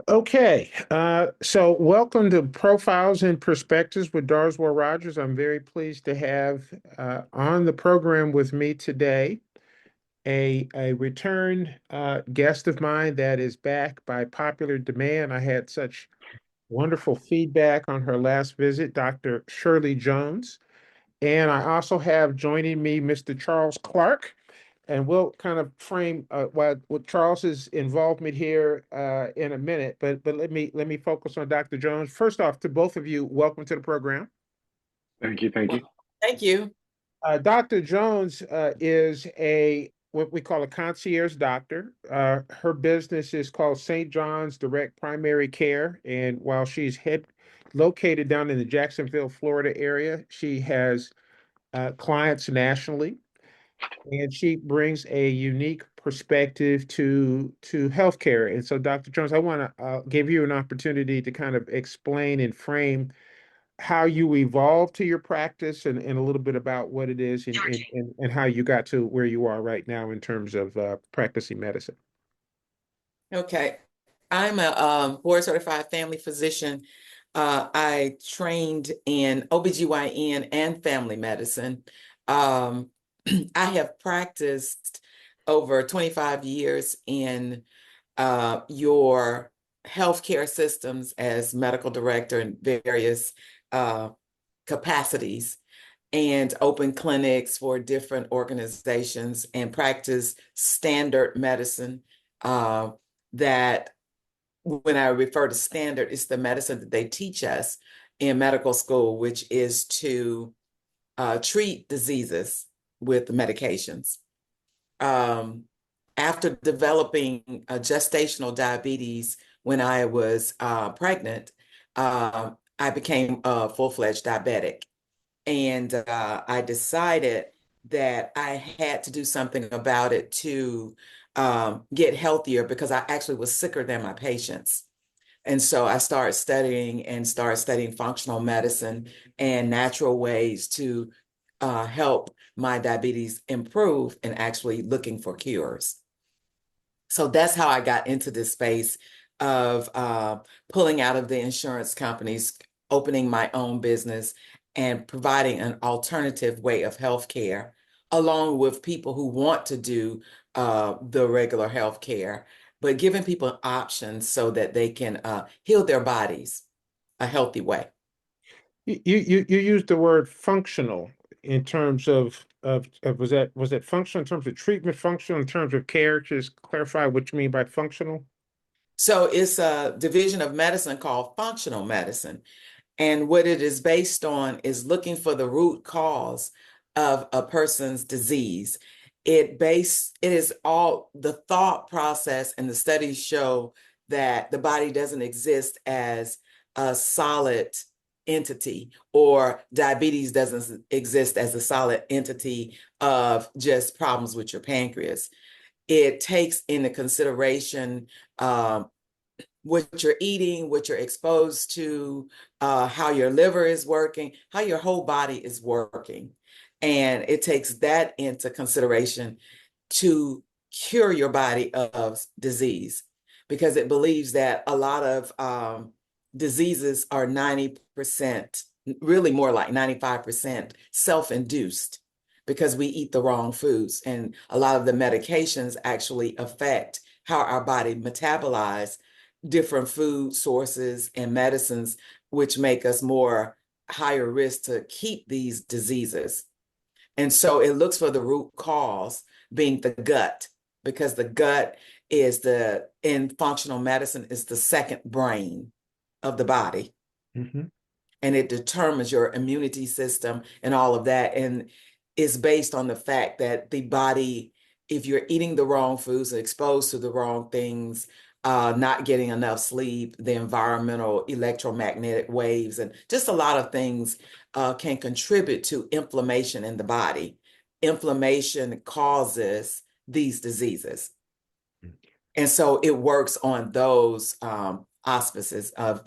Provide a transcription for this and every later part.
Okay, so welcome to Profiles and Perspectives with Darswell Rogers. I'm very pleased to have on the program with me today a return guest of mine that is back by popular demand. I had such wonderful feedback on her last visit, Dr. Shirley Jones. And I also have joining me Mr. Charles Clark, and we'll kind of frame what Charles's involvement here in a minute. But let me focus on Dr. Jones. First off, to both of you, welcome to the program. Thank you. Thank you. Thank you. Dr. Jones is a what we call a concierge doctor. Her business is called St. John's Direct Primary Care, and while she's located down in the Jacksonville, Florida area, she has clients nationally, and she brings a unique perspective to healthcare. And so, Dr. Jones, I want to give you an opportunity to kind of explain and frame how you evolved to your practice and a little bit about what it is and how you got to where you are right now in terms of practicing medicine. Okay. I'm a board certified family physician. I trained in OBGYN and family medicine. Um, I have practiced over 25 years in your healthcare systems as medical director in various uh, capacities and open clinics for different organizations and practice standard medicine. That when I refer to standard, it's the medicine that they teach us in medical school, which is to treat diseases with medications. Um, After developing gestational diabetes when I was pregnant, I became a full-fledged diabetic. And I decided that I had to do something about it to get healthier because I actually was sicker than my patients. And so I started studying functional medicine and natural ways to help my diabetes improve and actually looking for cures. So that's how I got into this space of pulling out of the insurance companies, opening my own business, and providing an alternative way of healthcare, along with people who want to do the regular healthcare, but giving people options so that they can heal their bodies a healthy way. You used the word functional in terms of was that functional in terms of treatment, functional in terms of care? Just clarify what you mean by functional. So it's a division of medicine called functional medicine. And what it is based on is looking for the root cause of a person's disease. It is all the thought process, and the studies show that the body doesn't exist as a solid entity, or diabetes doesn't exist as a solid entity of just problems with your pancreas. It takes into consideration what you're eating, what you're exposed to, how your liver is working, how your whole body is working. And it takes that into consideration to cure your body of disease, because it believes that a lot of diseases are 90%, really more like 95% self-induced because we eat the wrong foods. And a lot of the medications actually affect how our body metabolizes different food sources and medicines, which make us more higher risk to keep these diseases. And so it looks for the root cause being the gut, because the gut in functional medicine, is the second brain of the body. Mm-hmm. And it determines your immunity system and all of that. And it's based on the fact that the body, if you're eating the wrong foods and exposed to the wrong things, not getting enough sleep, the environmental electromagnetic waves, and just a lot of things can contribute to inflammation in the body. Inflammation causes these diseases. And so it works on those auspices of,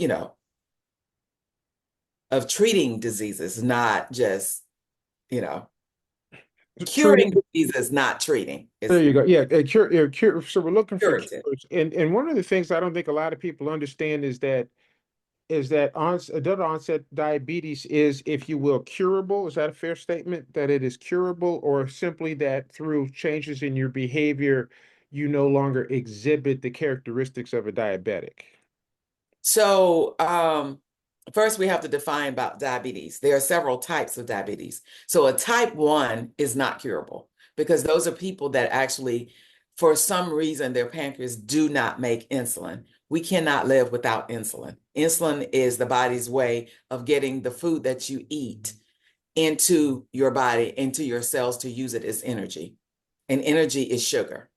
of treating diseases, not just, you know. Curing Treating. diseases, not treating. There It's you go. Yeah, cure. So we're looking for curative. cures, and one of the things I don't think a lot of people understand is that adult onset diabetes is, if you will, curable. Is that a fair statement? That it is curable, or simply that through changes in your behavior, you no longer exhibit the characteristics of a diabetic? So, first we have to define about diabetes. There are several types of diabetes. So, a type 1 is not curable because those are people that actually, for some reason, their pancreas do not make insulin. We cannot live without insulin. Insulin is the body's way of getting the food that you eat into your body, into your cells to use it as energy. And energy is sugar.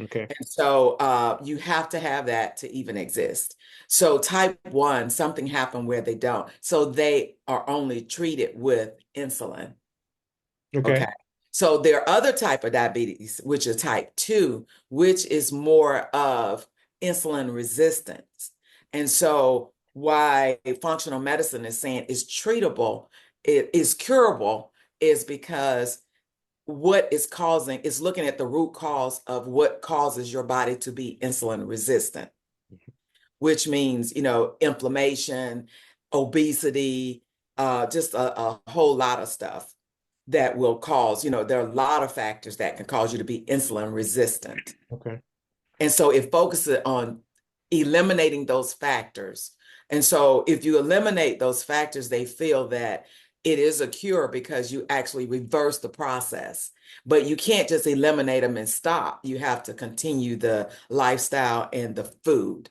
Okay. And so you have to have that to even exist. So type 1, something happened where they don't. So they are only treated with insulin. Okay. Okay. So there are other type of diabetes, which is type 2, which is more of insulin resistance. And so why functional medicine is saying is treatable, it is curable, is because what is causing is looking at the root cause of what causes your body to be insulin resistant, which means, inflammation, obesity, just a whole lot of stuff that will cause, there are a lot of factors that can cause you to be insulin resistant. Okay. And so it focuses on eliminating those factors. And so if you eliminate those factors, they feel that it is a cure because you actually reverse the process. But you can't just eliminate them and stop. You have to continue the lifestyle and the food.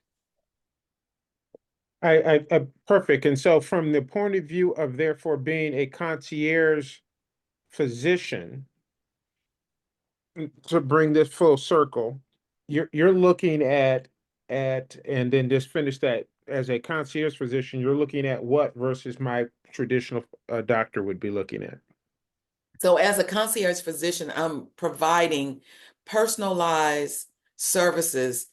Perfect. And so, from the point of view of therefore being a concierge physician, to bring this full circle, you're looking at and then just finish that, as a concierge physician, you're looking at what versus my traditional doctor would be looking at. So as a concierge physician, I'm providing personalized services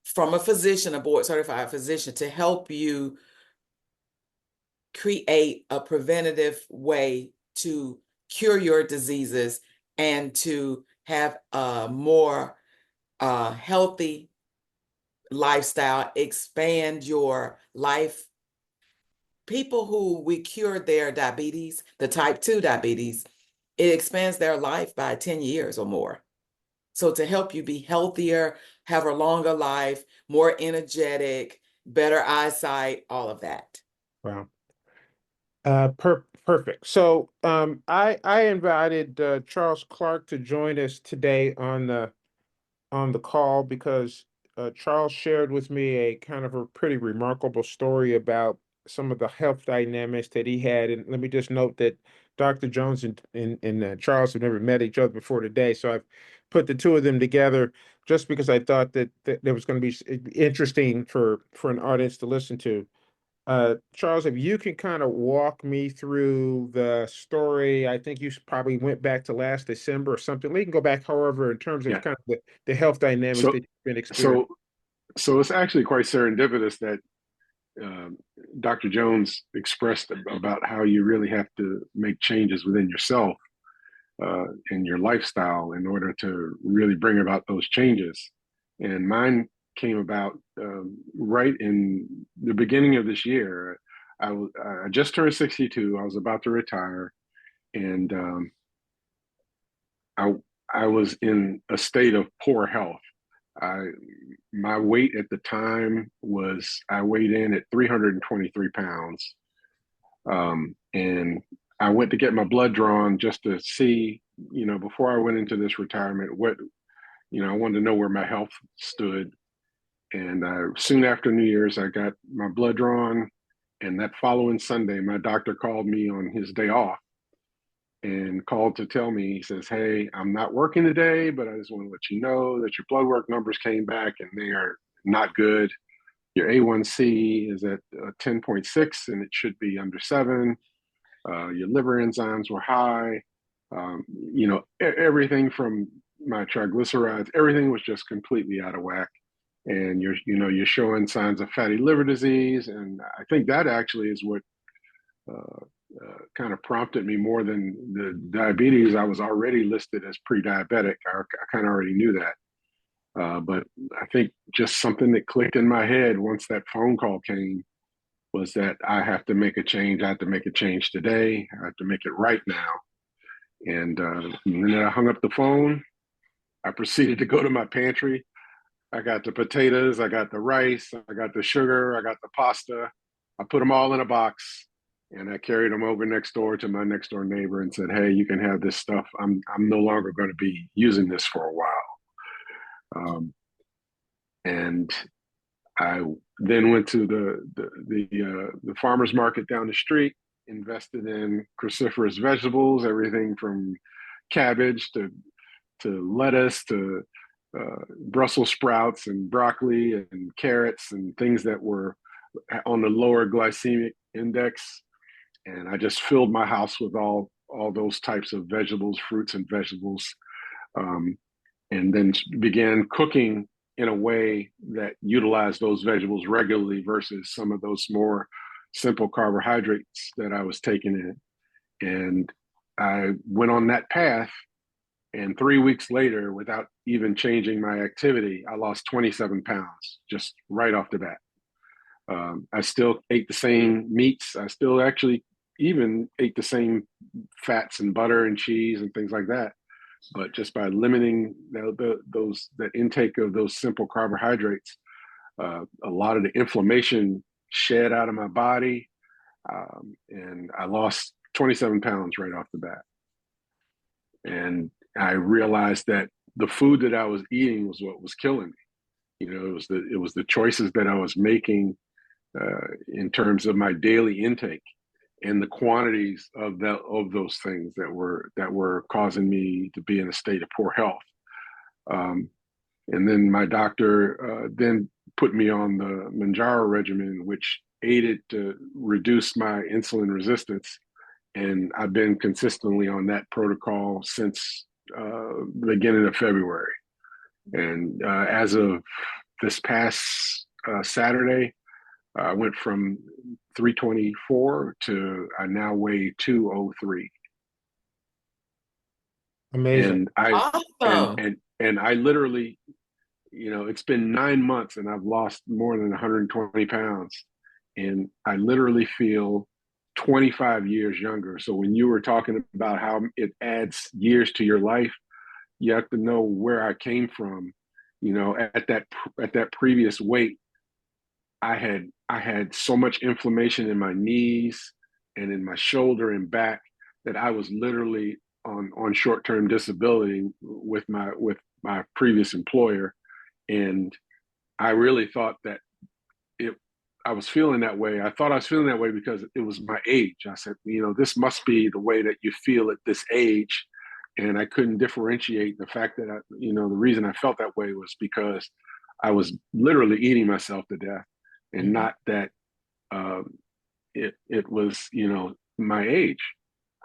from a physician, a board certified physician, to help you create a preventative way to cure your diseases and to have a more healthy lifestyle, expand your life. People who we cure their diabetes, the type 2 diabetes, it expands their life by 10 years or more. So to help you be healthier, have a longer life, more energetic, better eyesight, all of that. Wow. Perfect. So, I invited Charles Clark to join us today on the call because Charles shared with me a kind of a pretty remarkable story about some of the health dynamics that he had. And let me just note that Dr. Jones and Charles have never met each other before today, so I've put the two of them together just because I thought that there was going to be interesting for an audience to listen to. Charles, if you can kind of walk me through the story, I think you probably went back to last December or something. We can go back, however, in terms of Yeah. kind of the health dynamics that So, you've been experiencing. so, so it's actually quite serendipitous that um, Dr. Jones expressed about how you really have to make changes within yourself and your lifestyle in order to really bring about those changes. And mine came about right in the beginning of this year. I just turned 62. I was about to retire, and I I was in a state of poor health. I My weight at the time was I weighed in at 323 pounds, and I went to get my blood drawn just to see, before I went into this retirement, I wanted to know where my health stood. And soon after New Year's, I got my blood drawn, and that following Sunday, my doctor called me on his day off and called to tell me, he says, "Hey, I'm not working today, but I just want to let you know that your blood work numbers came back and they are not good. Your A1C is at 10.6 and it should be under 7. Your liver enzymes were high. Everything from my triglycerides, everything was just completely out of whack. And you're showing signs of fatty liver disease. And I think that actually is what kind of prompted me more than the diabetes. I was already listed as pre-diabetic. I kind of already knew that. But I think just something that clicked in my head once that phone call came was that I have to make a change. I have to make a change today. I have to make it right now. And then I hung up the phone. I proceeded to go to my pantry. I got the potatoes, I got the rice, I got the sugar, I got the pasta. I put them all in a box and I carried them over next door to my next door neighbor and said, "Hey, you can have this stuff. I'm no longer going to be using this for a while." And I then went to the farmer's market down the street, invested in cruciferous vegetables, everything from cabbage to lettuce to Brussels sprouts and broccoli and carrots and things that were on the lower glycemic index. And I just filled my house with all those types of vegetables, fruits and vegetables, and then began cooking in a way that utilized those vegetables regularly versus some of those more simple carbohydrates that I was taking in. And I went on that path. And 3 weeks later, without even changing my activity, I lost 27 pounds just right off the bat. I still ate the same meats. I still actually even ate the same fats and butter and cheese and things like that. But just by limiting the intake of those simple carbohydrates, a lot of the inflammation shed out of my body, and I lost 27 pounds right off the bat. And I realized that the food that I was eating was what was killing me. You know, it was the choices that I was making in terms of my daily intake and the quantities of those things that were causing me to be in a state of poor health. And then my doctor then put me on the Manjaro regimen, which aided to reduce my insulin resistance. And I've been consistently on that protocol since the beginning of February. And as of this past Saturday, I went from 324 to I now weigh 203. Amazing. And Awesome. and I literally, it's been 9 months and I've lost more than 120 pounds. And I literally feel 25 years younger. So when you were talking about how it adds years to your life, you have to know where I came from. At that previous weight, I had so much inflammation in my knees and in my shoulder and back that I was literally on short-term disability with my previous employer. And I really thought that I was feeling that way. I thought I was feeling that way because it was my age. I said, this must be the way that you feel at this age. And I couldn't differentiate the fact that the reason I felt that way was because I was literally eating myself to death, and not that it was my age.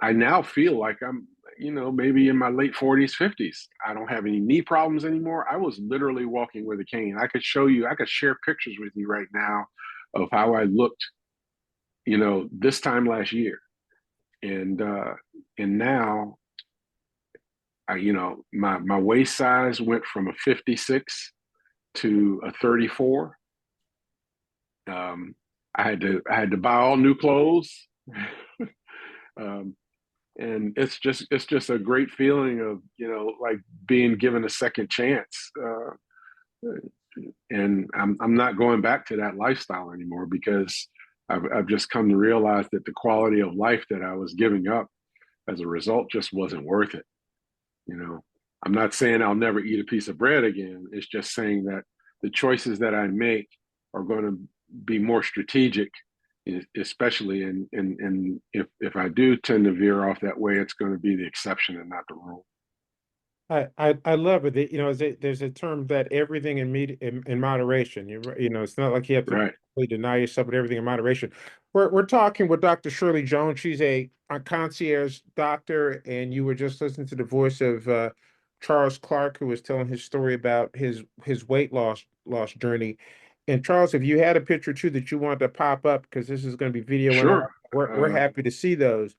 I now feel like I'm maybe in my late 40s, 50s. I don't have any knee problems anymore. I was literally walking with a cane. I could share pictures with you right now of how I looked, this time last year. And now my waist size went from a 56 to a 34. I had to buy all new clothes. And it's just a great feeling of, like being given a second chance. And I'm not going back to that lifestyle anymore because I've just come to realize that the quality of life that I was giving up as a result just wasn't worth it. I'm not saying I'll never eat a piece of bread again. It's just saying that the choices that I make are going to be more strategic, especially and if I do tend to veer off that way, it's going to be the exception and not the rule. I love it. There's a term that everything in moderation. It's not like you have to Right. really deny yourself, but everything in moderation. We're talking with Dr. Shirley Jones. She's a concierge doctor, and you were just listening to the voice of Charles Clark, who was telling his story about his weight loss journey. And Charles, if you had a picture too that you wanted to pop up, because this is going to be video and all, Sure. we're happy to see those.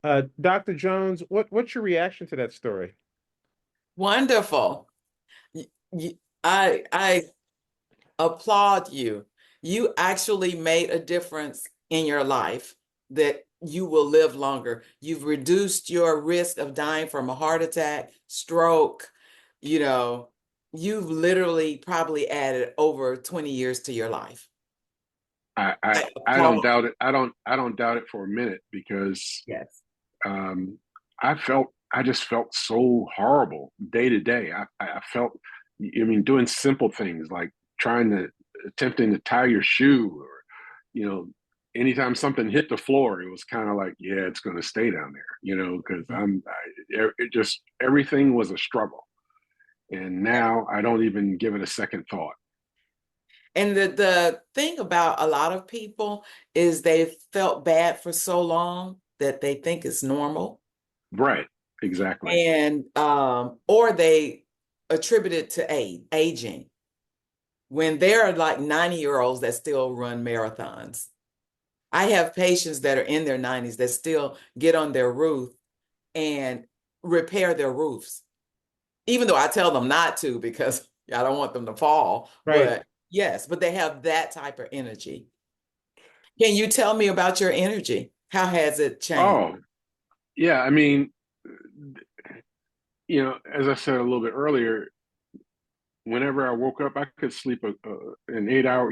Dr. Jones, what's your reaction to that story? Wonderful. Y- I applaud you. You actually made a difference in your life that you will live longer. You've reduced your risk of dying from a heart attack, stroke, you know, you've literally probably added over 20 years to your life. I I don't applaud. doubt it. I don't doubt it for a minute because Yes. um, I just felt so horrible day to day. I felt, I mean, doing simple things like attempting to tie your shoe, or, you know, anytime something hit the floor, it was kind of like, yeah, it's going to stay down there, because it just, everything was a struggle. And now I don't even give it a second thought. And the thing about a lot of people is they've felt bad for so long that they think it's normal. Right. Exactly. And or they attribute it to aging when there are like 90-year-olds that still run marathons. I have patients that are in their 90s that still get on their roof and repair their roofs, even though I tell them not to because I don't want them to fall. Right. But yes, but they have that type of energy. Can you tell me about your energy? How has it changed? Oh, yeah. I mean, as I said a little bit earlier, whenever I woke up, I could sleep an 8 hour,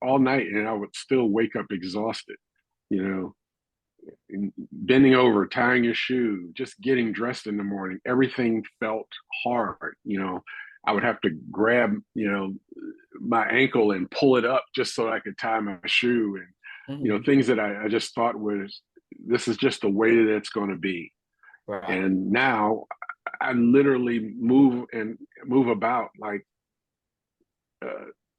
all night, and I would still wake up exhausted, you know, bending over, tying your shoe, just getting dressed in the morning. Everything felt hard, I would have to grab, my ankle and pull it up just so I could tie my shoe, and, Mhm. things that I just thought this is just the way that it's going to be. Right. And now I literally move about like,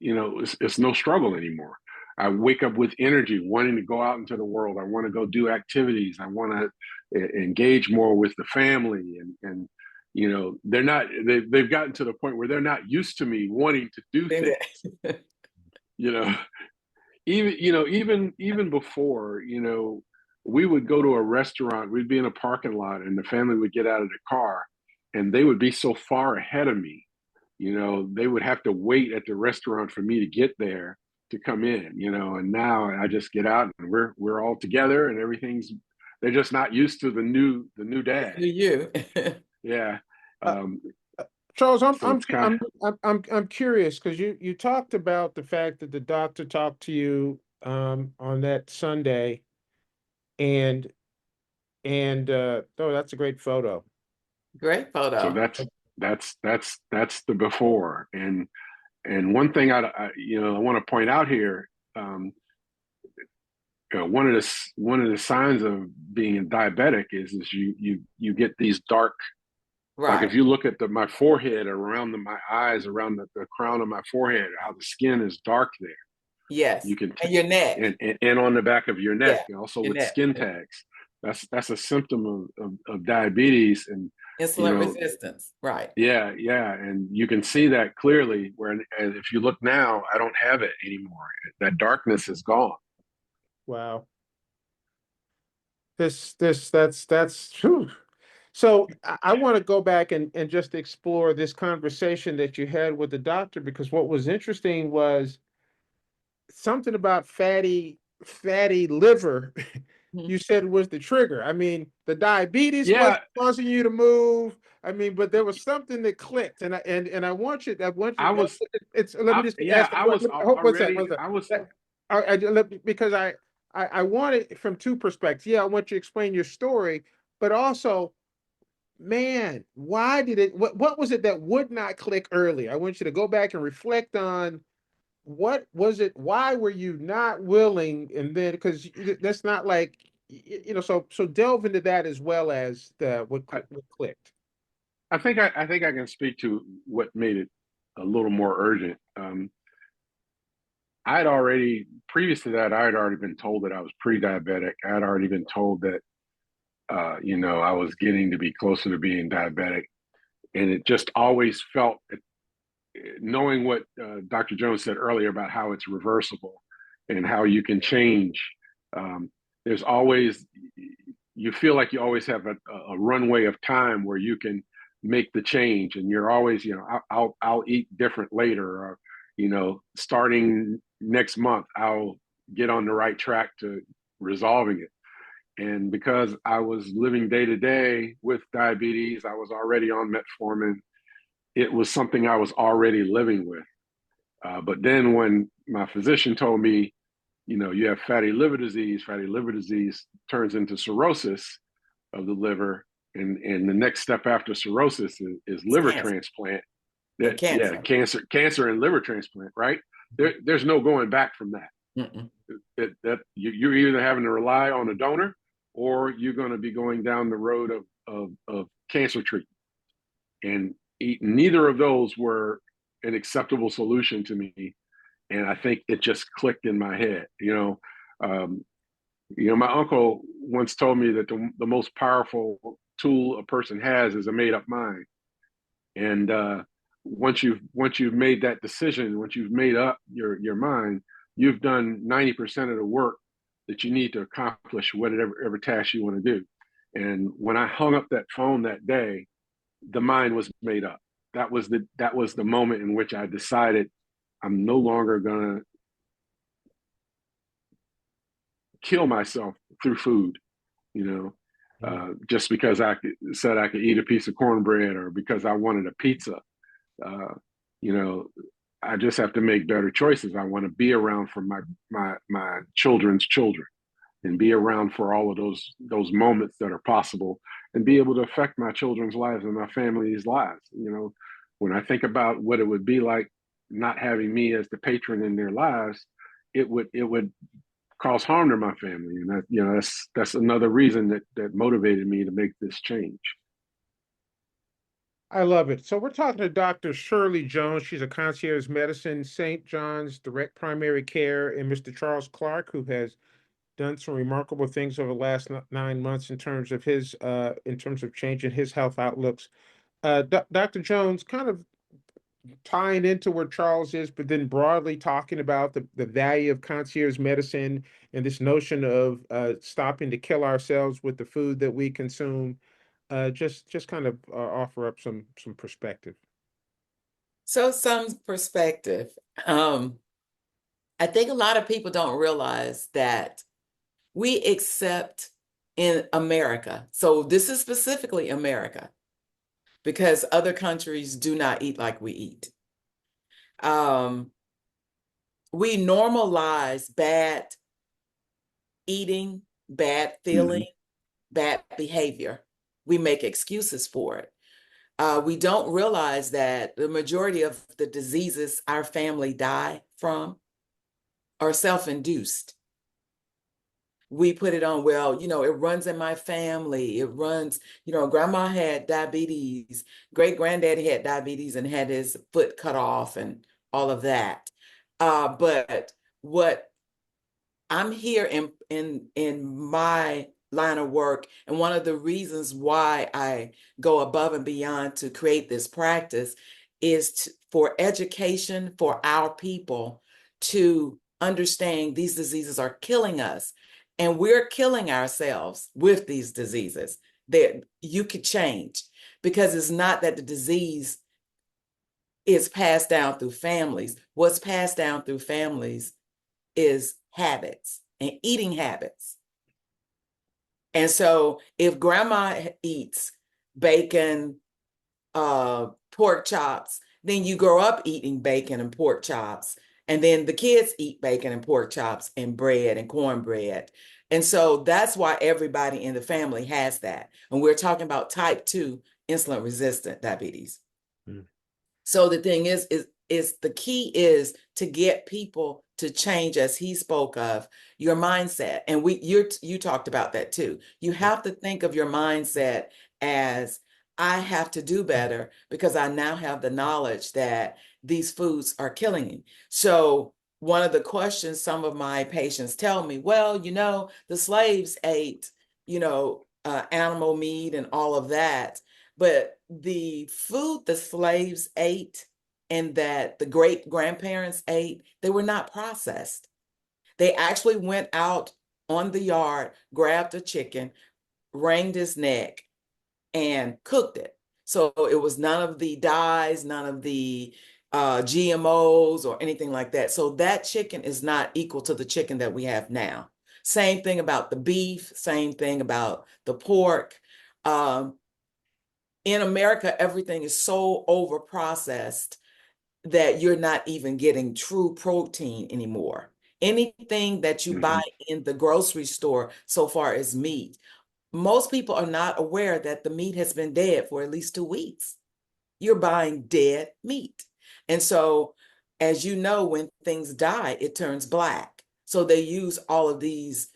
it's no struggle anymore. I wake up with energy, wanting to go out into the world. I want to go do activities. I want to engage more with the family, and they've gotten to the point where they're not used to me wanting to do things. You know, even before, we would go to a restaurant. We'd be in a parking lot, and the family would get out of the car, and they would be so far ahead of me. They would have to wait at the restaurant for me to get there to come in, and now I just get out and we're all together, and they're just not used to the new It's dad. you. Yeah. Uh, Um, Charles, I'm so I'm it's kind of, I'm curious because you talked about the fact that the doctor talked to you on that Sunday, and oh, that's a great photo. Great so photo. that's the before. And one thing I want to point out here, one of the signs of being a diabetic is you get these dark, like if Right. you look at my forehead, around my eyes, around the crown of my forehead, how the skin is dark there. Yes. You can And your neck. and on the back of your neck, Yeah. also Your with neck. skin tags. That's a symptom of diabetes. And you Insulin know resistance. Right. yeah, and you can see that clearly, where, and if you look now, I don't have it anymore. That darkness is gone. Wow. That's whew. So I want to go back and just explore this conversation that you had with the doctor, because what was interesting was something about fatty liver. Mhm. You said was the trigger. I mean, the diabetes Yeah, wasn't causing you to move. I mean, but there was something that clicked, and I want you. I want you. I was. It's. Let me just ask the I was question. What's that? already. What's that? I was. Because I want it from two perspectives. Yeah, I want you to explain your story, but also, man, why did it? What was it that would not click early? I want you to go back and reflect on what was it. Why were you not willing? And then, because that's not like So delve into that as well as the what clicked. I think I can speak to what made it a little more urgent. I had already, previous to that, I had already been told that I was pre-diabetic. I had already been told that, I was getting to be closer to being diabetic, and it just always felt knowing what Dr. Jones said earlier about how it's reversible and how you can change, um, there's always, you feel like you always have a runway of time where you can make the change, and you're always, I'll eat different later, or starting next month I'll get on the right track to resolving it. And because I was living day to day with diabetes, I was already on metformin. It was something I was already living with. But then when my physician told me, you have fatty liver disease turns into cirrhosis of the liver. And the next step after cirrhosis is liver Cancer. transplant. The cancer. Cancer and liver transplant, right? There's no going back from that. Mm-mm. That you're either having to rely on a donor, or you're going to be going down the road of cancer treatment. And neither of those were an acceptable solution to me. And I think it just clicked in my head. My uncle once told me that the most powerful tool a person has is a made up mind. And once you've made that decision, once you've made up your mind, you've done 90% of the work that you need to accomplish whatever task you want to do. And when I hung up that phone that day, the mind was made up. That was the moment in which I decided I'm no longer gonna kill myself through food, just because said I could eat a piece of cornbread, or because I wanted a pizza. Uh, I just have to make better choices. I want to be around for my children's children, and be around for all of those moments that are possible, and be able to affect my children's lives and my family's lives. When I think about what it would be like not having me as the patron in their lives, it would cause harm to my family, and that's another reason that motivated me to make this change. I love it. So we're talking to Dr. Shirley Jones. She's a concierge medicine, St. John's Direct Primary Care, and Mr. Charles Clark, who has done some remarkable things over the last 9 months in terms of changing his health outlooks. Dr. Jones, kind of tying into where Charles is, but then broadly talking about the value of concierge medicine and this notion of stopping to kill ourselves with the food that we consume. Just kind of offer up some perspective. So some perspective. I think a lot of people don't realize that we accept in America. So this is specifically America, because other countries do not eat like we eat. We normalize bad eating, bad feeling, bad behavior. We make excuses for it. We don't realize that the majority of the diseases our family die from are self-induced. We put it on, well, it runs in my family. It runs, grandma had diabetes, great granddaddy had diabetes and had his foot cut off and all of that. But what I'm here in my line of work, and one of the reasons why I go above and beyond to create this practice is for education for our people to understand these diseases are killing us, and we're killing ourselves with these diseases. That you could change, because it's not that the disease is passed down through families. What's passed down through families is habits and eating habits. And so if grandma eats bacon, pork chops, then you grow up eating bacon and pork chops. And then the kids eat bacon and pork chops and bread and cornbread. And so that's why everybody in the family has that. And we're talking about type 2 insulin resistant diabetes. Mm. So the thing is the key is to get people to change, as he spoke of, your mindset. And you talked about that too. You have to think of your mindset as, I have to do better because I now have the knowledge that these foods are killing me. So one of the questions some of my patients tell me, well, the slaves ate, animal meat and all of that, but the food the slaves ate and that the great grandparents ate, they were not processed. They actually went out on the yard, grabbed a chicken, wringed his neck, and cooked it. So it was none of the dyes, none of the GMOs or anything like that. So that chicken is not equal to the chicken that we have now. Same thing about the beef, same thing about the pork. Um, in America, everything is so over processed that you're not even getting true protein anymore. Anything that you buy in the grocery store so far as meat, most people are not aware that the meat has been dead for at least 2 weeks. You're buying dead meat. And so, as you know, when things die, it turns black. So they use all of these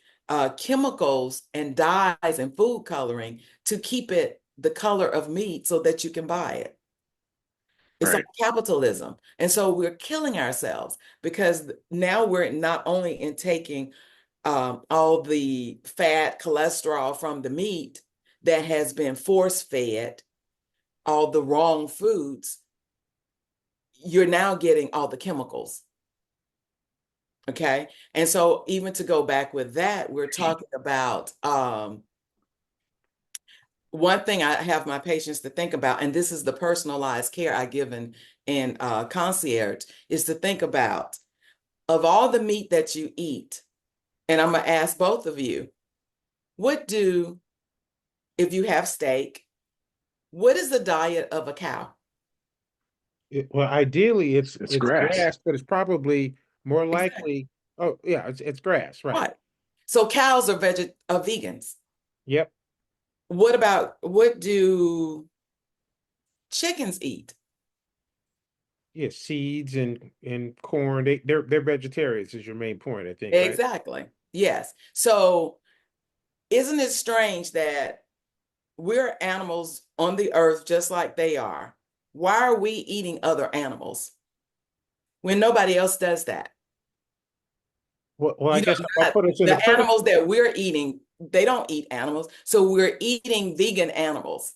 chemicals and dyes and food coloring to keep it the color of meat so that you can buy it. It's all Right. capitalism. And so we're killing ourselves because now we're not only intaking all the fat, cholesterol from the meat that has been force fed, all the wrong foods, you're now getting all the chemicals. Okay. And so even to go back with that, we're talking about one thing I have my patients to think about, and this is the personalized care I give in concierge, is to think about of all the meat that you eat, and I'm gonna ask both of you, what do, if you have steak, what is the diet of a cow? Well, ideally, It's it's grass. grass, but it's probably more Exactly. likely. Oh, yeah, it's grass, right? Right. So cows are vegans. Yep. What do chickens eat? Yeah, seeds and corn. They're vegetarians is your main point, I think, right? Exactly. Yes. So isn't it strange that we're animals on the earth just like they are? Why are we eating other animals when nobody else does that? Well, I You guess know, I'll put us in the the first. animals that we're eating, they don't eat animals. So we're eating vegan animals.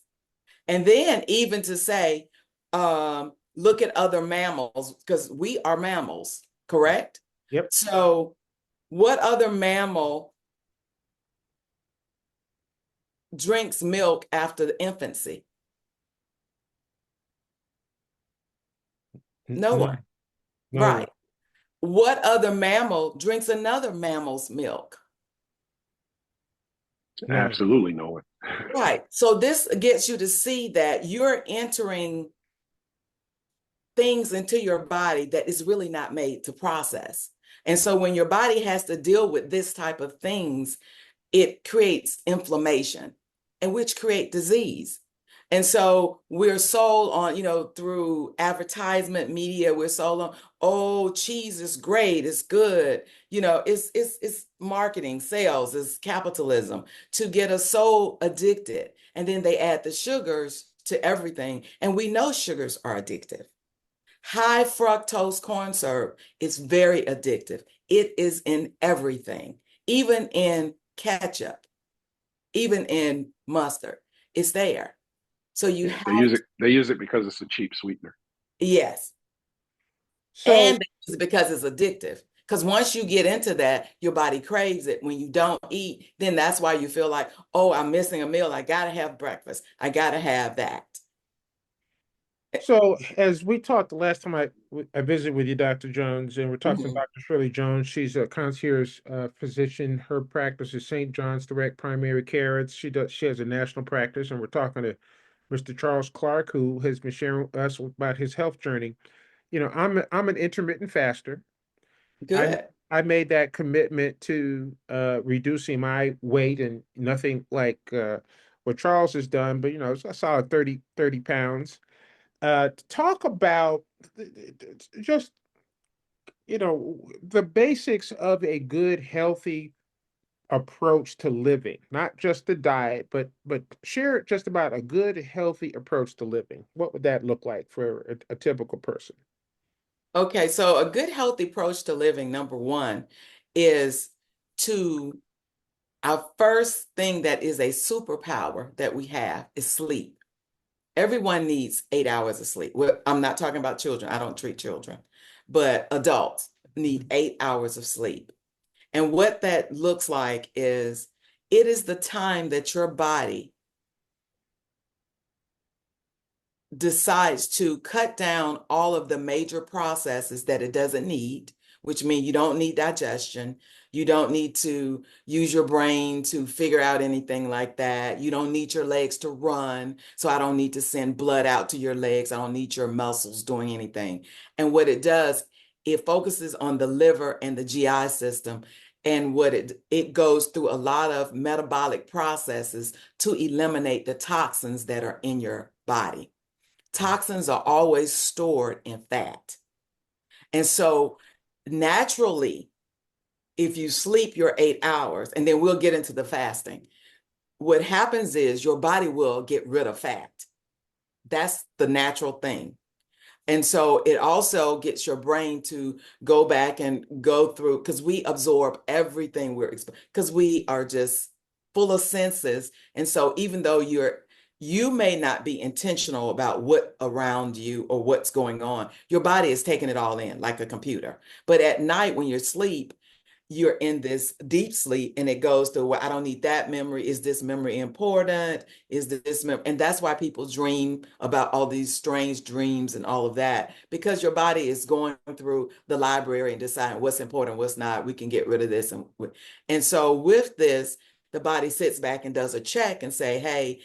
And then even to say, look at other mammals, because we are mammals, correct? Yep. So what other mammal drinks milk after the infancy? No No, one. no Right. one. What other mammal drinks another mammal's milk? No one. Absolutely no one. Right. So this gets you to see that you're entering things into your body that is really not made to process. And so when your body has to deal with this type of things, it creates inflammation and which create disease. And so we're sold on, through advertisement media, we're sold on, oh, cheese is great, it's good. It's marketing, sales, it's capitalism to get us so addicted. And then they add the sugars to everything. And we know sugars are addictive. High fructose corn syrup is very addictive. It is in everything, even in ketchup, even in mustard. It's there. So you Yeah, they have use it. They use it because it's a cheap sweetener. yes. So And it's because it's addictive. Because once you get into that, your body craves it. When you don't eat, then that's why you feel like, oh, I'm missing a meal. I got to have breakfast. I got to have that. So, as we talked the last time I visited with you, Dr. Jones, and we're talking to Mhm. Dr. Shirley Jones. She's a concierge physician. Her practice is St. John's Direct Primary Care. She has a national practice, and we're talking to Mr. Charles Clark, who has been sharing with us about his health journey. I'm an intermittent faster. I Good. I made that commitment to reducing my weight, and nothing like what Charles has done, but it's a solid 30 pounds. Talk about just the basics of a good, healthy approach to living, not just the diet, but share just about a good, healthy approach to living. What would that look like for a typical person? Okay, so a good healthy approach to living, number one, is to our first thing that is a superpower that we have is sleep. Everyone needs 8 hours of sleep. Well, I'm not talking about children. I don't treat children, but adults need 8 hours of sleep. And what that looks like is it is the time that your body decides to cut down all of the major processes that it doesn't need, which means you don't need digestion. You don't need to use your brain to figure out anything like that. You don't need your legs to run. So I don't need to send blood out to your legs. I don't need your muscles doing anything. And what it does, it focuses on the liver and the GI system. And what it goes through a lot of metabolic processes to eliminate the toxins that are in your body. Toxins are always stored in fat. And so naturally, if you sleep your 8 hours, and then we'll get into the fasting, what happens is your body will get rid of fat. That's the natural thing. And so it also gets your brain to go back and go through, because we absorb everything because we are just full of senses. And so even though you may not be intentional about what around you or what's going on, your body is taking it all in like a computer. But at night when you're asleep, you're in this deep sleep and it goes to, well, I don't need that memory. Is this memory important? Is this memory? And that's why people dream about all these strange dreams and all of that, because your body is going through the library and deciding what's important, what's not. We can get rid of this. And so with this, the body sits back and does a check and say, hey,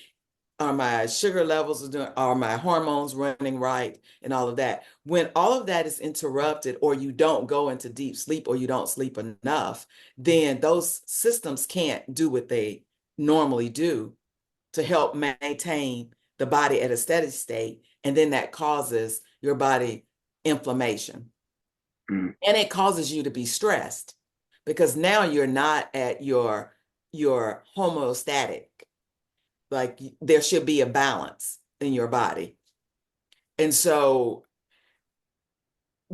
are my sugar levels doing, are my hormones running right, and all of that. When all of that is interrupted, or you don't go into deep sleep, or you don't sleep enough, then those systems can't do what they normally do to help maintain the body at a steady state. And then that causes your body inflammation. And it causes you to be stressed because now you're not at your homeostatic. Like there should be a balance in your body. And so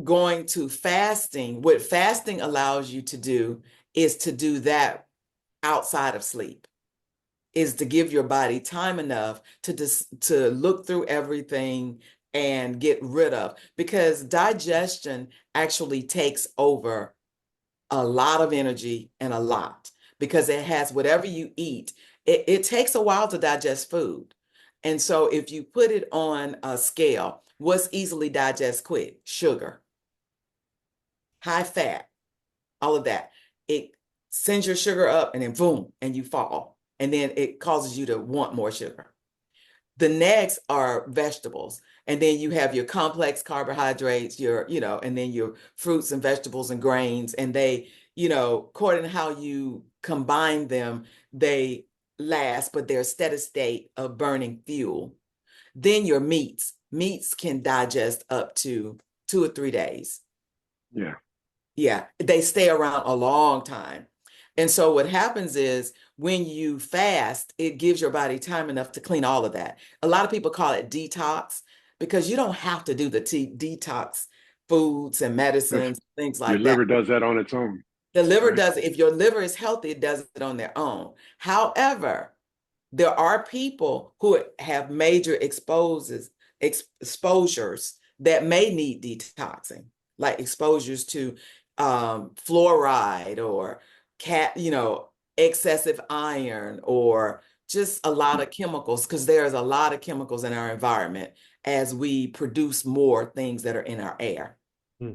going to fasting, what fasting allows you to do is to do that outside of sleep, is to give your body time enough to look through everything and get rid of, because digestion actually takes over a lot of energy and a lot, because it has whatever you eat. It takes a while to digest food. And so if you put it on a scale, what's easily digest quick? Sugar, high fat, all of that. It sends your sugar up and then boom, and you fall. And then it causes you to want more sugar. The next are vegetables. And then you have your complex carbohydrates, and then your fruits and vegetables and grains. And they, according to how you combine them, they last, but they're a steady state of burning fuel. Then your meats. Meats can digest up to 2 or 3 days. Yeah. Yeah, they stay around a long time. And so what happens is when you fast, it gives your body time enough to clean all of that. A lot of people call it detox because you don't have to do the detox foods and medicines, things Your like that. liver does that on its own. The liver Right. does, if your liver is healthy, it does it on their own. However, there are people who have major exposures that may need detoxing, like exposures to fluoride or excessive iron, or just a lot of chemicals, because there's a lot of chemicals in our environment as we produce more things that are in our air. Hmm.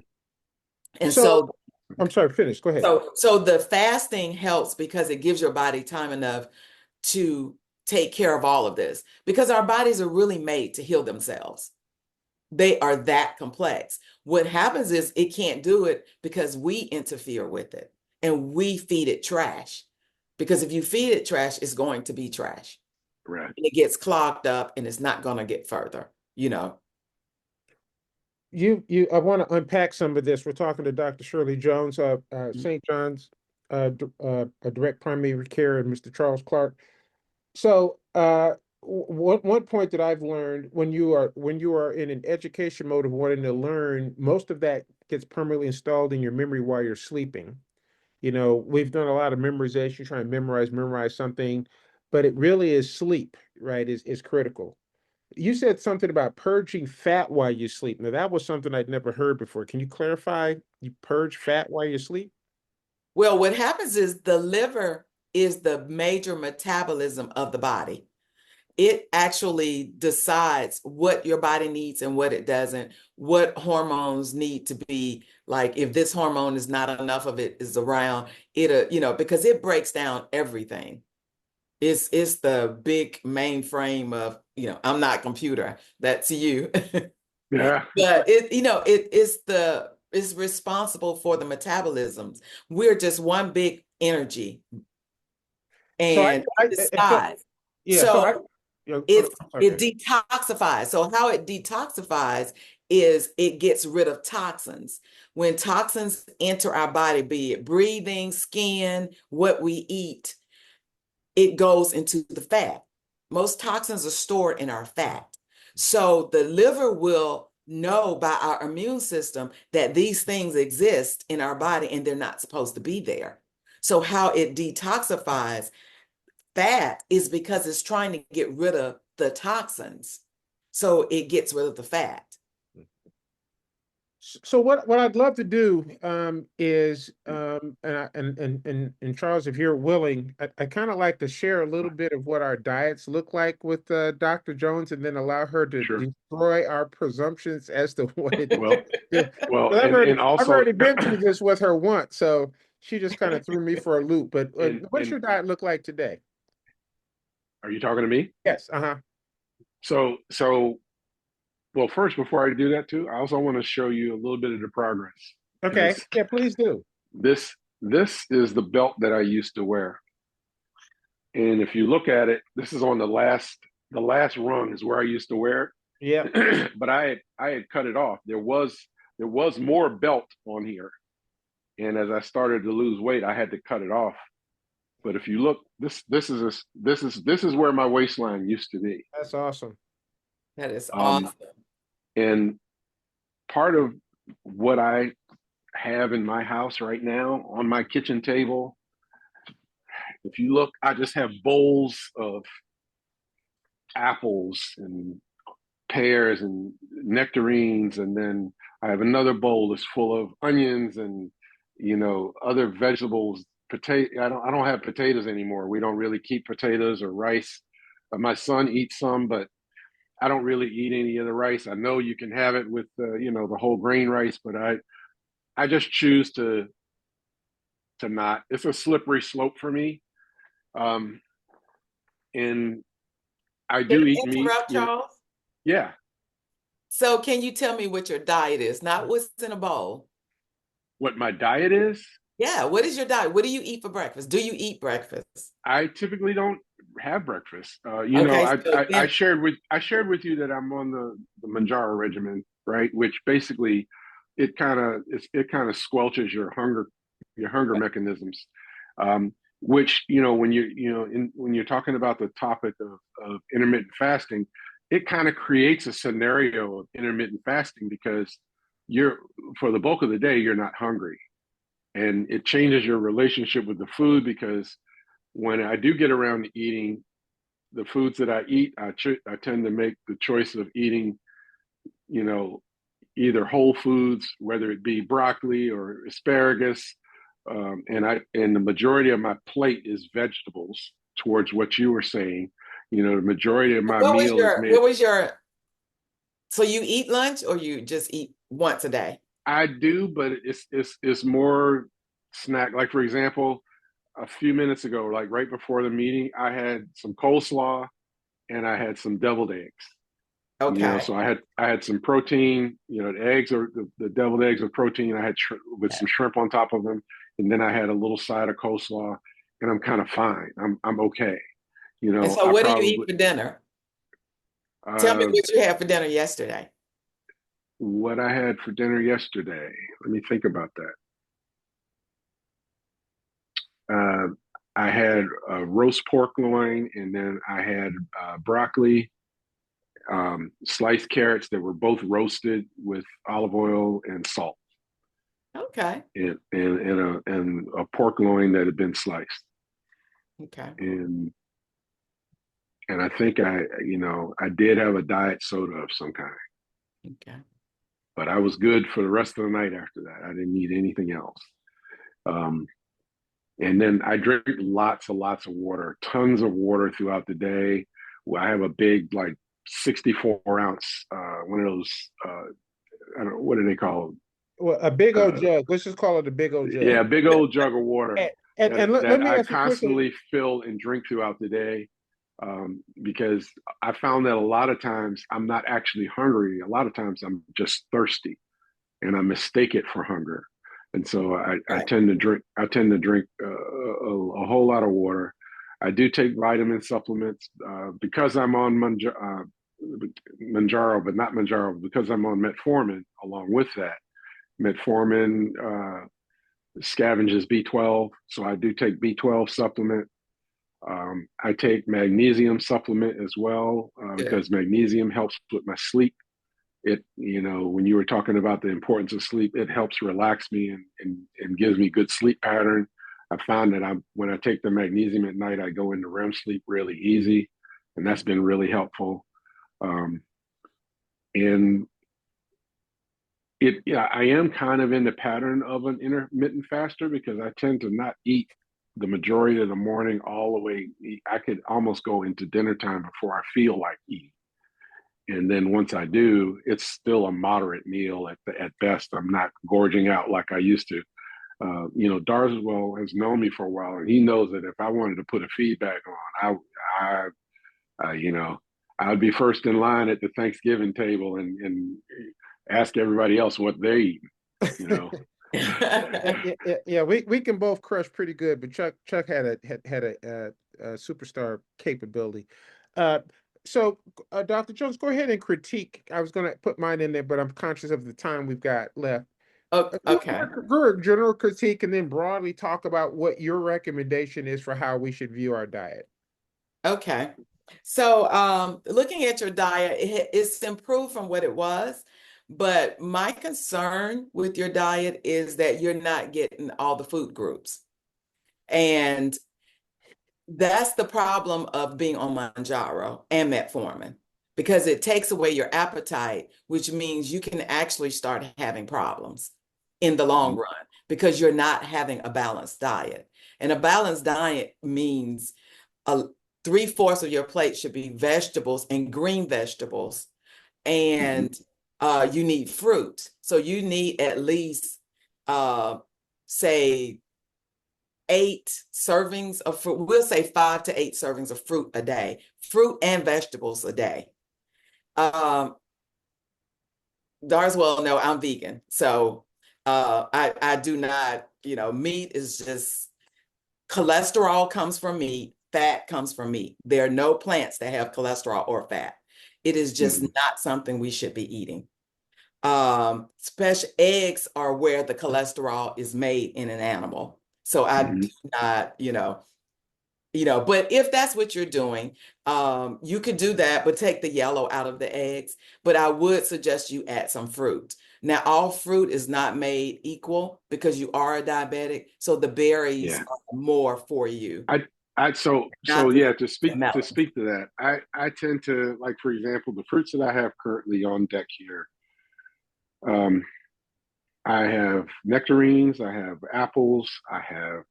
And So I'm sorry, finish. Go ahead. So the fasting helps because it gives your body time enough to take care of all of this, because our bodies are really made to heal themselves. They are that complex. What happens is it can't do it because we interfere with it and we feed it trash. Because if you feed it trash, it's going to be trash. Right. And it gets clogged up and it's not going to get further, I want to unpack some of this. We're talking to Dr. Shirley Jones, St. John's, a direct primary care, and Mr. Charles Clark. So, one point that I've learned, when you are in an education mode of wanting to learn, most of that gets permanently installed in your memory while you're sleeping. We've done a lot of memorization, trying to memorize something, but it really is sleep, right? Is critical. You said something about purging fat while you sleep. Now, that was something I'd never heard before. Can you clarify? You purge fat while you sleep? Well, what happens is the liver is the major metabolism of the body. It actually decides what your body needs and what it doesn't, what hormones need to be like. If this hormone is not enough of it is around, because it breaks down everything. It's the big mainframe of, I'm not computer, that's you. Yeah. But it's responsible for the metabolisms. We're just one big energy So and it decides. yeah, so I, So yeah, it okay. detoxifies. So how it detoxifies is it gets rid of toxins. When toxins enter our body, be it breathing, skin, what we eat, it goes into the fat. Most toxins are stored in our fat. So the liver will know by our immune system that these things exist in our body and they're not supposed to be there. So how it detoxifies fat is because it's trying to get rid of the toxins. So it gets rid of the fat. So what I'd love to do is and Charles, if you're willing, I kind of like to share a little bit of what our diets look like with Dr. Jones, and then allow her to Sure. destroy our presumptions as to what it Well, is. well, But and I've also, already been through this with her once, so she just kind of threw me for a loop. But what does and your diet look like today? are you talking to me? Yes, uh-huh. So, well, first, before I do that too, I also want to show you a little bit of the progress Okay, because yeah, please do. this is the belt that I used to wear, and if you look at it, this is on the last rung is where I used to wear Yeah. it, but I had cut it off. There was more belt on here, and as I started to lose weight, I had to cut it off. But if you look, this is where my waistline used to be. That's awesome. That is Um, awesome. and part of what I have in my house right now on my kitchen table, if you look, I just have bowls of apples and pears and nectarines, and then I have another bowl that's full of onions and other vegetables. Potato. I don't have potatoes anymore. We don't really keep potatoes or rice. My son eats some, but I don't really eat any of the rice. I know you can have it with the whole grain rice, but I just choose to not. It's a slippery slope for me. Um, and I Can do I eat meat. interrupt, Charles? Yeah. So can you tell me what your diet is? Not what's in a bowl. What my diet is, Yeah, what is your diet? What do you eat for breakfast? Do you eat breakfast? I typically don't have breakfast. Okay, so I then, shared with you that I'm on the Manjaro regimen, right? Which basically it kind of squelches your hunger mechanisms. Which when when you're talking about the topic of intermittent fasting, it kind of creates a scenario of intermittent fasting because you're for the bulk of the day you're not hungry, and it changes your relationship with the food because when I do get around to eating the foods that I eat, I tend to make the choice of eating, you know, either whole foods, whether it be broccoli or asparagus, and the majority of my plate is vegetables. Towards what you were saying, the majority of my meal is made. so you eat lunch or you just eat once a day? I do, but it's more snack. Like for example, a few minutes ago, like right before the meeting, I had some coleslaw and I had some deviled eggs. Okay. So I had some protein. The eggs or the deviled eggs with protein. I had with some shrimp on top of them, and then I had a little side of coleslaw, and I'm kind of fine. I'm okay. And so I what do you eat probably for dinner? Tell me uh, what you had for dinner yesterday. what I had for dinner yesterday. Let me think about that. I had a roast pork loin, and then I had broccoli, sliced carrots that were both roasted with olive oil and salt, Okay. and a pork loin that had been sliced. Okay. And And I think I did have a diet soda of some kind, Okay. but I was good for the rest of the night after that. I didn't need anything else. Um, and then I drink lots and lots of water, tons of water throughout the day. I have a big, like 64-ounce, one of those, I don't know, what do they call Well, a big old them? jug. Let's just call it a big old jug. Yeah, big old jug of water And, and let that me I ask you quickly. constantly fill and drink throughout the day, because I found that a lot of times I'm not actually hungry. A lot of times I'm just thirsty, and I mistake it for hunger. And so I Right. tend to drink. I tend to drink a whole lot of water. I do take vitamin supplements because I'm on Manjaro, but not Manjaro because I'm on metformin. Along with that, metformin scavenges B12, so I do take B12 supplement. I take magnesium supplement as well Good. because magnesium helps with my sleep. When you were talking about the importance of sleep, it helps relax me and gives me good sleep pattern. I found that when I take the magnesium at night, I go into REM sleep really easy, and that's been really helpful. Um, and yeah, I am kind of in the pattern of an intermittent faster because I tend to not eat the majority of the morning all the way. I could almost go into dinner time before I feel like eating. And then once I do, it's still a moderate meal at best. I'm not gorging out like I used to. Darswell has known me for a while, and he knows that if I wanted to put a feedback on, I'd be first in line at the Thanksgiving table and ask everybody else what they eat. You know. Yeah, we can both crush pretty good, but Chuck had a superstar capability. Uh, so, Dr. Jones, go ahead and critique. I was going to put mine in there, but I'm conscious of the time we've got left. Oh, okay. General critique, and then broadly talk about what your recommendation is for how we should view our diet. Okay. So, looking at your diet, it's improved from what it was, but my concern with your diet is that you're not getting all the food groups. And that's the problem of being on Manjaro and metformin, because it takes away your appetite, which means you can actually start having problems in the long Mhm. run because you're not having a balanced diet. And a balanced diet means a 3/4 of your plate should be vegetables and green vegetables, Mhm. and you need fruit. So you need at least, say, 8 servings of fruit. We'll say 5 to 8 servings of fruit a day, fruit and vegetables a day. Um, Darswell, no, I'm vegan. So I do not, meat is just, cholesterol comes from meat, fat comes from meat. There are no plants that have cholesterol or fat. It is just Mhm. not something we should be eating. Special eggs are where the cholesterol is made in an animal. So I do Mhm. not, but if that's what you're doing, you could do that, but take the yellow out of the eggs. But I would suggest you add some fruit. Now, all fruit is not made equal because you are a diabetic, so the berries Yeah. are more for you, I so not the yeah, to speak to melons. speak to that, I tend to, like, for example, the fruits that I have currently on deck here. Um, I have nectarines, I have apples, I have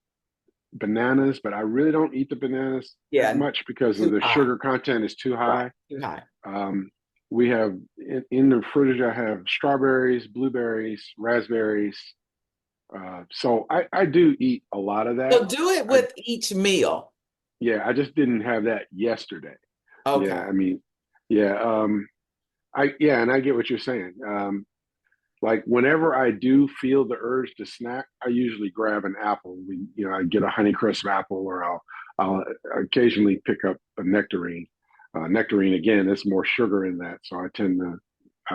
bananas, but I really don't eat the bananas that Yeah, much because of too the high. sugar content is too Right, high. too high. We have in the fridge, I have strawberries, blueberries, raspberries. So I do eat a lot of So that. do it I with each meal. Yeah, I just didn't have that yesterday. Yeah, Okay. I mean, yeah, and I get what you're saying. Like whenever I do feel the urge to snack, I usually grab an apple. I get a Honeycrisp apple, or I'll occasionally pick up a nectarine. Nectarine again, there's more sugar in that, so I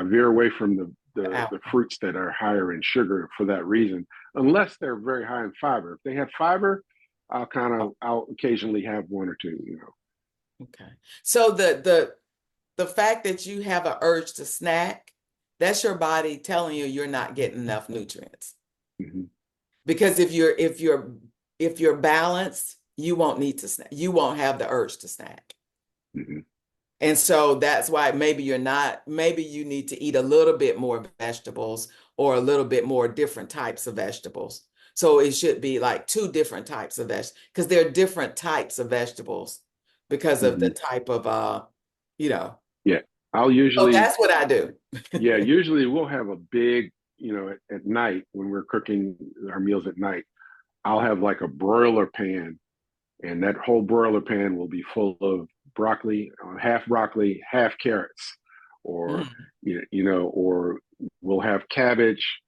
veer away from the Apple. fruits that are higher in sugar for that reason, unless they're very high in fiber. If they have fiber, I'll occasionally have one or two. Okay. So the fact that you have an urge to snack, that's your body telling you you're not getting enough nutrients. Hmm. Because if you're balanced, you won't need to snack. You won't have the urge to snack. And so that's why maybe you're not, maybe you need to eat a little bit more vegetables or a little bit more different types of vegetables. So it should be like two different types of vegetables because there are different types of vegetables because of the Mhm. type of you know. Yeah, I'll So usually, that's what I do. yeah, usually we'll have a big, at night when we're cooking our meals at night, I'll have like a broiler pan, and that whole broiler pan will be full of broccoli, half carrots, or Mm, or we'll have cabbage,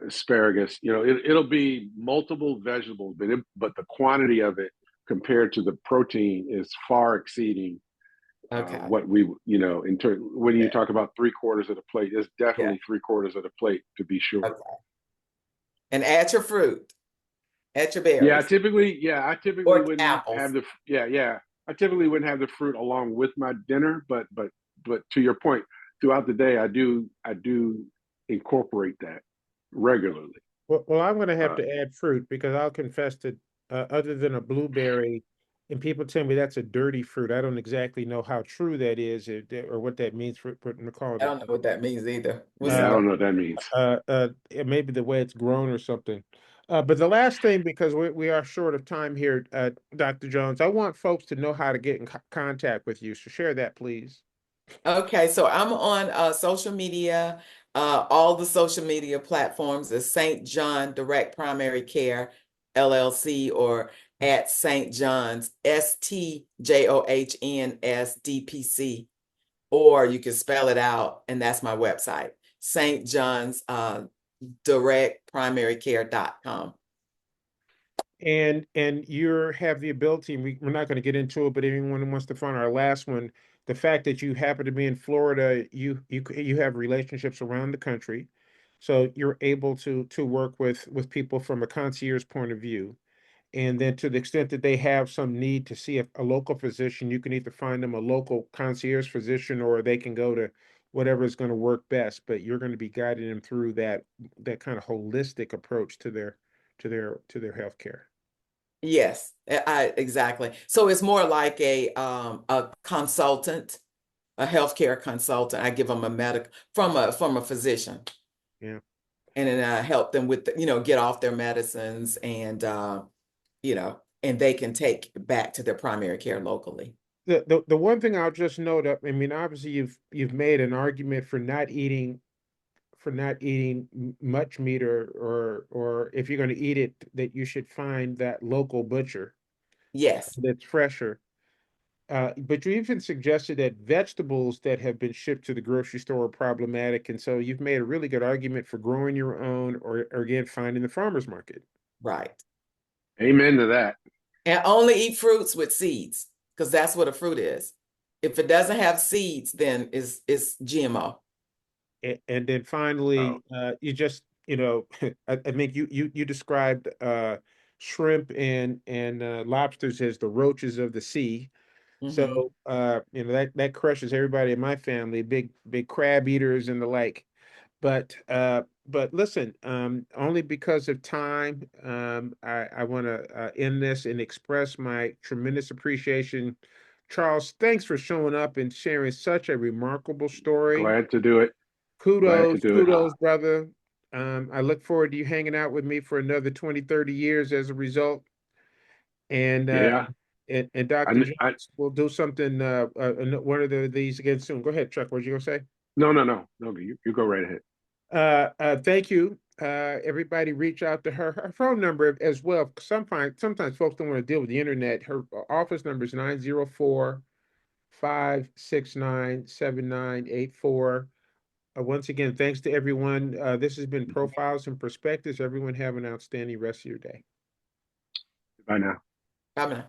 asparagus. It'll be multiple vegetables, but the quantity of it compared to the protein is far exceeding okay. what we, when you Yeah. talk about 3/4 of the plate, it's Yeah. definitely 3/4 of the plate to be sure. Okay. And add your fruit, add your Yeah, berries I typically or wouldn't have apples. yeah. I typically wouldn't have the fruit along with my dinner, but to your point, throughout the day, I do incorporate that regularly. Well, I'm going to have Uh, to add fruit because I'll confess that other than a blueberry, and people tell me that's a dirty fruit. I don't exactly know how true that is or what that means for Nicole. I don't know what that means either. What's yeah, I a Uh, don't know what that means. it may be the way it's grown or something. But the last thing, because we are short of time here, Dr. Jones, I want folks to know how to get in contact with you. So share that, please. Okay, so I'm on social media, all the social media platforms is St. John Direct Primary Care LLC or at St. John's STJOHNS DPC, or you can spell it out, and that's my website, St. John's directprimarycare.com. And you have the ability, and we're not going to get into it, but anyone who wants to find our last one, the fact that you happen to be in Florida, you have relationships around the country, so you're able to work with people from a concierge point of view. And then to the extent that they have some need to see a local physician, you can either find them a local concierge physician or they can go to whatever is going to work best. But you're going to be guiding them through that kind of holistic approach to their healthcare. Yes, exactly. So it's more like a consultant, a healthcare consultant. I give them a medic from a physician, Yeah. and then I help them with get off their medicines and they can take back to their primary care locally. The one thing I'll just note up, I mean, obviously you've made an argument for not eating much meat or if you're going to eat it, that you should find that local butcher Yes, that's fresher. But you even suggested that vegetables that have been shipped to the grocery store are problematic, and so you've made a really good argument for growing your own or again finding the farmer's market. right. Amen to that. And only eat fruits with seeds because that's what a fruit is. If it doesn't have seeds, then it's GMO. And then Oh, finally, you just, I think you described shrimp and lobsters as the roaches of the sea. Hmm. So that crushes everybody in my family, big crab eaters and the like. But listen, only because of time, I want to end this and express my tremendous appreciation. Charles, thanks for showing up and sharing such a remarkable story. glad to do it. Glad to Kudos, do it. kudos, brother. I look forward to you hanging out with me for another 20, 30 years as a result. And Yeah, Dr. I Jones will do something one of these again soon. Go ahead, Chuck. What you gonna say? no. You go right ahead. Thank you. Everybody reach out to her. Her phone number as well. Sometimes folks don't want to deal with the internet. Her office number is 904-569-7984. Once again, thanks to everyone. This has been Profiles and Perspectives. Everyone have an outstanding rest of your day. Bye now. Bye now.